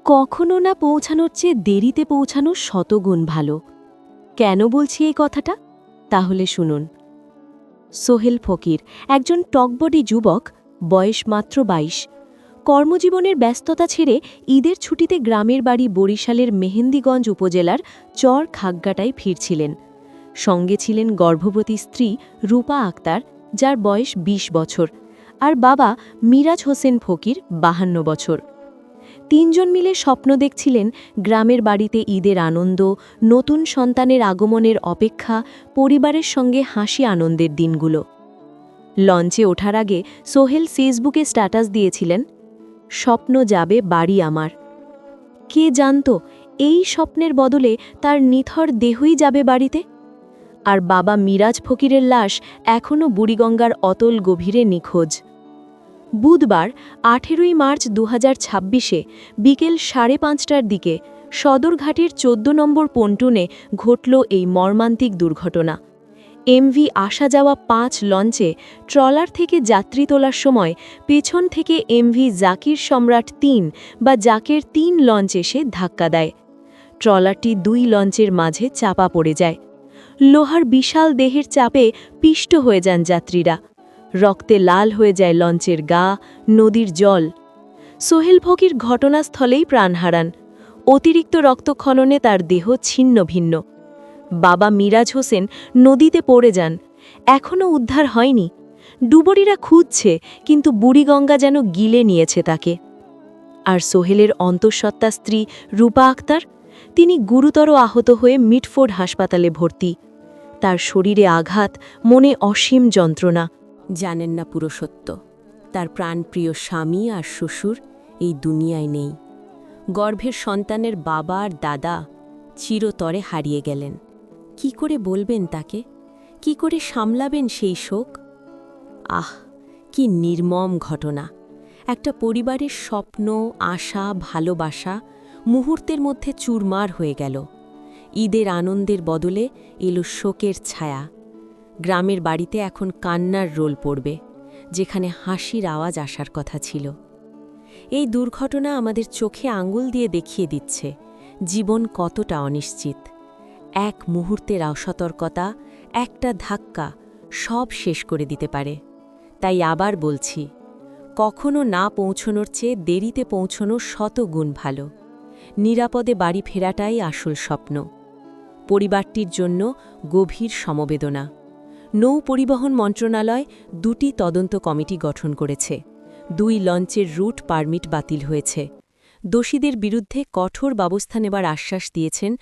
কখনো না পৌঁছানোর চেয়ে দেরিতে পৌঁছানো শতগুণ ভালো। কেন বলছি এই কথাটা? তাহলে শুনুন। সোহেল ফকির একজন টকবডি যুবক, বয়স মাত্র ২২। কর্মজীবনের ব্যস্ততা ছেড়ে ঈদের ছুটিতে গ্রামের বাড়ি বরিশালের মেহেন্দিগঞ্জ উপজেলার চর খাগগাটায় ফিরছিলেন। সঙ্গে ছিলেন গর্ভবতী স্ত্রী রূপা আক্তার, যার বয়স ২০ বছর, আর বাবা মিরাজ হোসেন ফকির, ৫২ বছর। তিনজন মিলে স্বপ্ন দেখছিলেন গ্রামের বাড়িতে ঈদের আনন্দ, নতুন সন্তানের আগমনের অপেক্ষা, পরিবারের সঙ্গে হাসি আনন্দের দিনগুলো। লঞ্চে ওঠার আগে সোহেল ফেসবুকে স্ট্যাটাস দিয়েছিলেন, স্বপ্ন যাবে বাড়ি আমার। কে জানত এই স্বপ্নের বদলে তার নিথর দেহই যাবে বাড়িতে। আর বাবা মিরাজ ফকিরের লাশ এখনও বুড়িগঙ্গার অতল গভীরে নিখোঁজ। বুধবার ১৮ই মার্চ ২০২৬-এ বিকেল ৫:৩০টার দিকে সদরঘাটের ১৪ নম্বর পন্টুনে ঘটল এই মর্মান্তিক দুর্ঘটনা। এমভি আসা যাওয়া ৫ লঞ্চে ট্রলার থেকে যাত্রী তোলার সময় পেছন থেকে এমভি জাকির সম্রাট ৩ বা জাকের ৩ লঞ্চ এসে ধাক্কা দেয়। ট্রলারটি ২ লঞ্চের মাঝে চাপা পড়ে যায়। লোহার বিশাল দেহের চাপে পিষ্ট হয়ে যান যাত্রীরা। রক্তে লাল হয়ে যায় লঞ্চের গা, নদীর জল। সোহেল ফকির ঘটনাস্থলেই প্রাণ হারান। অতিরিক্ত রক্তক্ষরণে তার দেহ ছিন্ন ভিন্ন। বাবা মিরাজ হোসেন নদীতে পড়ে যান। এখনও উদ্ধার হয়নি। ডুবুরিরা খুঁজছে, কিন্তু বুড়িগঙ্গা যেন গিলে নিয়েছে তাকে। আর সোহেলের অন্তঃসত্ত্বা স্ত্রী রূপা আক্তার, তিনি গুরুতর আহত হয়ে মিটফোর্ড হাসপাতালে ভর্তি। তার শরীরে আঘাত, মনে অসীম যন্ত্রণা। জানেন না পুরো সত্য, তার প্রাণপ্রিয় স্বামী আর শ্বশুর এই দুনিয়ায় নেই। গর্ভের সন্তানের বাবা আর দাদা চিরতরে হারিয়ে গেলেন। কি করে বলবেন তাকে? কি করে সামলাবেন সেই শোক? আহ, কি নির্মম ঘটনা! একটা পরিবারের স্বপ্ন, আশা, ভালোবাসা মুহূর্তের মধ্যে চুরমার হয়ে গেল। ঈদের আনন্দের বদলে এলো শোকের ছায়া। গ্রামের বাড়িতে এখন কান্নার রোল পড়বে, যেখানে হাসির আওয়াজ আসার কথা ছিল। এই দুর্ঘটনা আমাদের চোখে আঙুল দিয়ে দেখিয়ে দিচ্ছে জীবন কতটা অনিশ্চিত। এক মুহূর্তের অসতর্কতা, একটা ধাক্কা সব শেষ করে দিতে পারে। তাই আবার বলছি, কখনো না পৌঁছনোর চেয়ে দেরিতে পৌঁছনো শতগুণ ভালো। নিরাপদে বাড়ি ফেরাটাই আসল স্বপ্ন। পরিবারটির জন্য গভীর সমবেদনা। নৌ পরিবহন মন্ত্রণালয় ২টি তদন্ত কমিটি গঠন করেছে। ২ লঞ্চের রুট পারমিট বাতিল হয়েছে। দোষীদের বিরুদ্ধে কঠোর ব্যবস্থা নেবার আশ্বাস দিয়েছেন